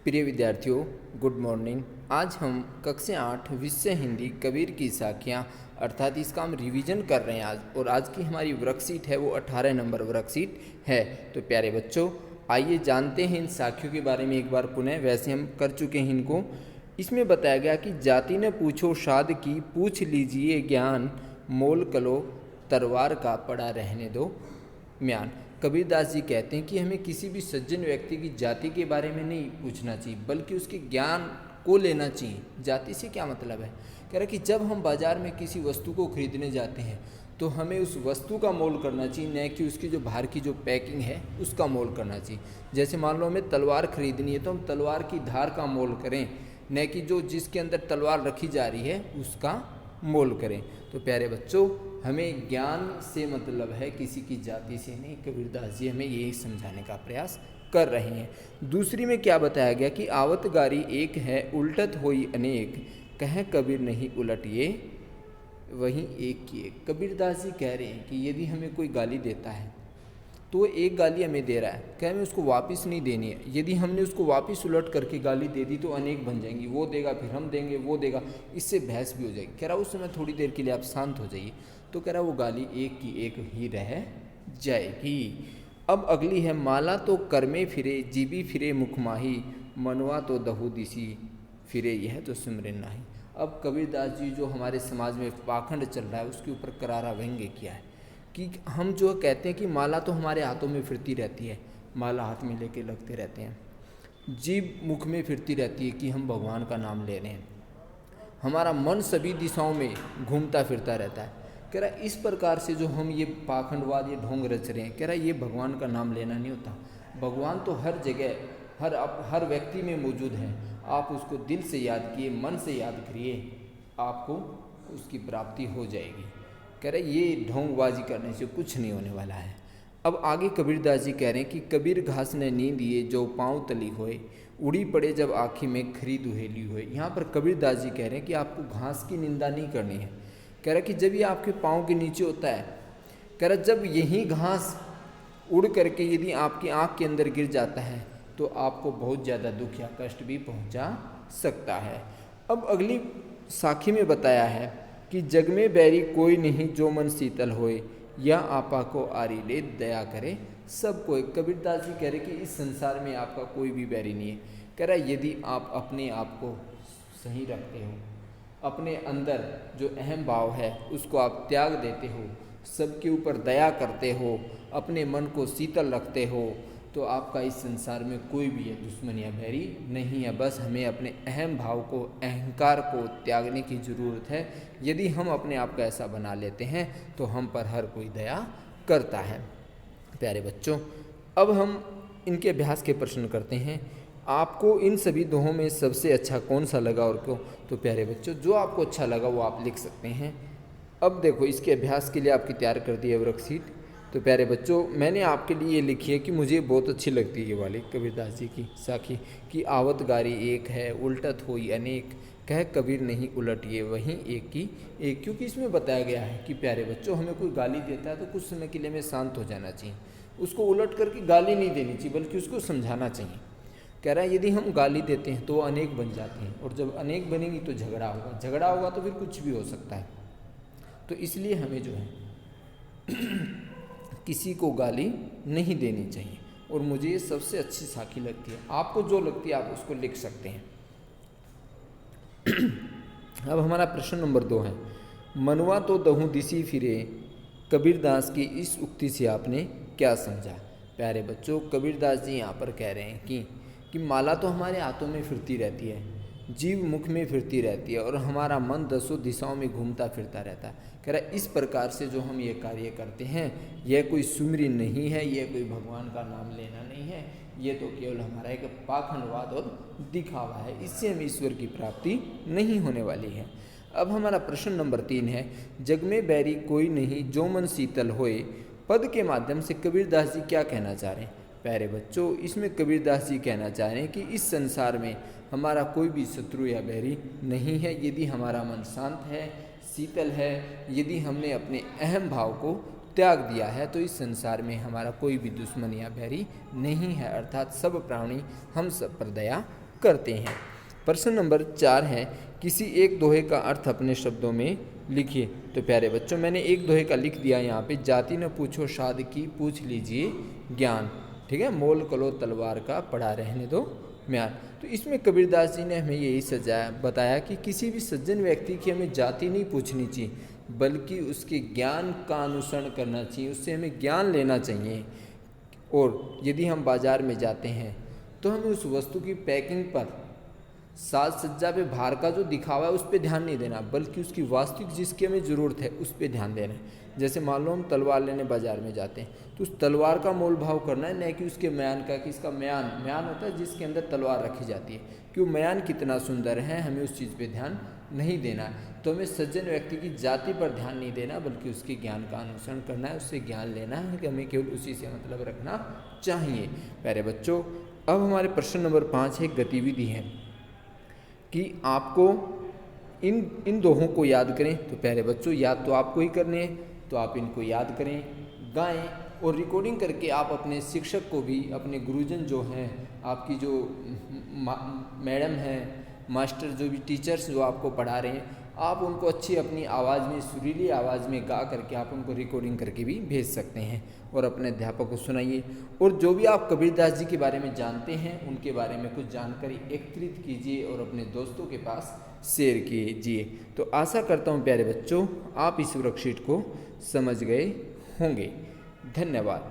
प्रिय विद्यार्थियों, good morning. आज हम कक्षा 8 विषय हिंदी कबीर की साखियाँ अर्थात इसका हम रिवीजन कर रहे हैं आज। और आज की हमारी वर्कशीट है वो 18 नंबर वर्कशीट है। तो प्यारे बच्चों, आइए जानते हैं इन साखियों के बारे में एक बार पुनः। वैसे हम कर चुके हैं इनको। इसमें बताया गया कि जाति न पूछो शाद की, पूछ लीजिए ज्ञान, मोल कलो तरवार का पड़ा रहने दो म्यान। कबीरदास जी कहते हैं कि हमें किसी भी सज्जन व्यक्ति की जाति के बारे में नहीं पूछना चाहिए, बल्कि उसके ज्ञान को लेना चाहिए। जाति से क्या मतलब है? कह रहा कि जब हम बाजार में किसी वस्तु को खरीदने जाते हैं तो हमें उस वस्तु का मोल करना चाहिए, न कि उसकी जो बाहर की जो पैकिंग है उसका मोल करना चाहिए। जैसे मान लो हमें तलवार खरीदनी है तो हम तलवार की धार का मोल करें, न कि जो जिसके अंदर तलवार रखी जा रही है उसका मोल करें। तो प्यारे बच्चों, हमें ज्ञान से मतलब है, किसी की जाति से नहीं। कबीरदास जी हमें यही समझाने का प्रयास कर रहे हैं। दूसरी में क्या बताया गया कि आवत गारी एक है, उल्टत होई अनेक, कहें कबीर नहीं उलट ये वहीं एक की एक। कबीरदास जी कह रहे हैं कि यदि हमें कोई गाली देता है तो वो एक गाली हमें दे रहा है, क्या हमें उसको वापस नहीं देनी है। यदि हमने उसको वापस उलट करके गाली दे दी तो अनेक बन जाएंगी। वो देगा, फिर हम देंगे, वो देगा, इससे बहस भी हो जाएगी। कह रहा उस समय थोड़ी देर के लिए आप शांत हो जाइए। तो कह रहा वो गाली एक की एक ही रह जाएगी। अब अगली है, माला तो कर्मे फिरे, जीबी फिरे मुखमाही, मनवा तो दहु दिसी फिरे, यह तो सिमरन नाही। अब कबीरदास जी जो हमारे समाज में पाखंड चल रहा है उसके ऊपर करारा व्यंग्य किया है कि हम जो कहते हैं कि माला तो हमारे हाथों में फिरती रहती है, माला हाथ में लेके लगते रहते हैं, जीभ मुख में फिरती रहती है कि हम भगवान का नाम ले रहे हैं, हमारा मन सभी दिशाओं में घूमता फिरता रहता है। कह रहा इस प्रकार से जो हम ये पाखंडवाद, ये ढोंग रच रहे हैं, कह रहा ये भगवान का नाम लेना नहीं होता। भगवान तो हर जगह, हर व्यक्ति में मौजूद है। आप उसको दिल से याद किए, मन से याद करिए, आपको उसकी प्राप्ति हो जाएगी। कह रहे ये ढोंगबाजी करने से कुछ नहीं होने वाला है। अब आगे कबीरदास जी कह रहे हैं कि कबीर घास ने नींद ये, जो पाँव तली होए, उड़ी पड़े जब आँखी में खरी दुहेली हुए। यहाँ पर कबीरदास जी कह रहे हैं कि आपको घास की निंदा नहीं करनी है। कह रहा कि जब ये आपके पाँव के नीचे होता है, कह रहा जब यही घास उड़ करके यदि आपकी आँख के अंदर गिर जाता है तो आपको बहुत ज़्यादा दुख या कष्ट भी पहुँचा सकता है। अब अगली साखी में बताया है कि जग में बैरी कोई नहीं, जो मन शीतल होए, या आपा को आरी ले दया करे सब कोई। कबीरदास जी कह रहे कि इस संसार में आपका कोई भी बैरी नहीं है। कह रहा यदि आप अपने आप को सही रखते हो, अपने अंदर जो अहम भाव है उसको आप त्याग देते हो, सबके ऊपर दया करते हो, अपने मन को शीतल रखते हो, तो आपका इस संसार में कोई भी है दुश्मन या बैरी नहीं है। बस हमें अपने अहम भाव को, अहंकार को त्यागने की ज़रूरत है। यदि हम अपने आप को ऐसा बना लेते हैं तो हम पर हर कोई दया करता है। प्यारे बच्चों, अब हम इनके अभ्यास के प्रश्न करते हैं। आपको इन सभी दोहों में सबसे अच्छा कौन सा लगा और क्यों? तो प्यारे बच्चों, जो आपको अच्छा लगा वो आप लिख सकते हैं। अब देखो, इसके अभ्यास के लिए आपकी तैयार कर दी है वर्कशीट। तो प्यारे बच्चों, मैंने आपके लिए ये लिखी है कि मुझे बहुत अच्छी लगती है ये वाली कबीरदास जी की साखी कि आवत गारी एक है, उल्टत होई अनेक, कह कबीर नहीं उलट ये वहीं एक की एक। क्योंकि इसमें बताया गया है कि प्यारे बच्चों, हमें कोई गाली देता है तो कुछ समय के लिए हमें शांत हो जाना चाहिए। उसको उलट करके गाली नहीं देनी चाहिए, बल्कि उसको समझाना चाहिए। कह रहा है यदि हम गाली देते हैं तो वो अनेक बन जाते हैं, और जब अनेक बनेंगी तो झगड़ा होगा, झगड़ा होगा तो फिर कुछ भी हो सकता है। तो इसलिए हमें जो है किसी को गाली नहीं देनी चाहिए। और मुझे ये सबसे अच्छी साखी लगती है। आपको जो लगती है आप उसको लिख सकते हैं। अब हमारा प्रश्न नंबर 2 है, मनवा तो दहु दिसी फिरे, कबीरदास की इस उक्ति से आपने क्या समझा? प्यारे बच्चों, कबीरदास जी यहाँ पर कह रहे हैं कि माला तो हमारे हाथों में फिरती रहती है, जीव मुख में फिरती रहती है, और हमारा मन दसों दिशाओं में घूमता फिरता रहता है। कह रहा इस प्रकार से जो हम ये कार्य करते हैं यह कोई सुमिरन नहीं है, यह कोई भगवान का नाम लेना नहीं है, ये तो केवल हमारा एक पाखंडवाद और दिखावा है। इससे हमें ईश्वर की प्राप्ति नहीं होने वाली है। अब हमारा प्रश्न नंबर 3 है, जग में बैरी कोई नहीं, जो मन शीतल होए, पद के माध्यम से कबीरदास जी क्या कहना चाह रहे हैं? प्यारे बच्चों, इसमें कबीरदास जी कहना चाह रहे हैं कि इस संसार में हमारा कोई भी शत्रु या बैरी नहीं है। यदि हमारा मन शांत है, शीतल है, यदि हमने अपने अहम भाव को त्याग दिया है, तो इस संसार में हमारा कोई भी दुश्मन या बैरी नहीं है। अर्थात सब प्राणी हम सब पर दया करते हैं। प्रश्न नंबर 4 है, किसी एक दोहे का अर्थ अपने शब्दों में लिखिए। तो प्यारे बच्चों, मैंने एक दोहे का लिख दिया यहाँ पे, जाति न पूछो शाद की, पूछ लीजिए ज्ञान। ठीक है, मोल कलो तलवार का, पढ़ा रहने दो म्यान। तो इसमें कबीरदास जी ने हमें यही सजाया बताया कि किसी भी सज्जन व्यक्ति की हमें जाति नहीं पूछनी चाहिए, बल्कि उसके ज्ञान का अनुसरण करना चाहिए, उससे हमें ज्ञान लेना चाहिए। और यदि हम बाज़ार में जाते हैं तो हमें उस वस्तु की पैकिंग पर, साज सज्जा पे बाहर का जो दिखावा है उस पर ध्यान नहीं देना, बल्कि उसकी वास्तविक जिसकी हमें ज़रूरत है उस पर ध्यान देना है। जैसे मान लो हम तलवार लेने बाज़ार में जाते हैं तो उस तलवार का मोल भाव करना है, न कि उसके म्यान का, कि इसका म्यान होता है जिसके अंदर तलवार रखी जाती है, कि वो म्यान कितना सुंदर है, हमें उस चीज़ पे ध्यान नहीं देना है। तो हमें सज्जन व्यक्ति की जाति पर ध्यान नहीं देना, बल्कि उसके ज्ञान का अनुसरण करना है, उससे ज्ञान लेना है, कि हमें केवल उसी से मतलब रखना चाहिए। प्यारे बच्चों, अब हमारे प्रश्न नंबर 5 एक गतिविधि है कि आपको इन दोहों को याद करें। तो प्यारे बच्चों, याद तो आपको ही करने हैं, तो आप इनको याद करें, गाएं और रिकॉर्डिंग करके आप अपने शिक्षक को भी, अपने गुरुजन जो हैं, आपकी जो मैडम हैं, मास्टर जो भी टीचर्स जो आपको पढ़ा रहे हैं, आप उनको अच्छी अपनी आवाज़ में, सुरीली आवाज़ में गा करके आप उनको रिकॉर्डिंग करके भी भेज सकते हैं और अपने अध्यापक को सुनाइए। और जो भी आप कबीरदास जी के बारे में जानते हैं उनके बारे में कुछ जानकारी एकत्रित कीजिए और अपने दोस्तों के पास शेयर कीजिए। तो आशा करता हूँ प्यारे बच्चों, आप इस वर्कशीट को समझ गए होंगे। धन्यवाद।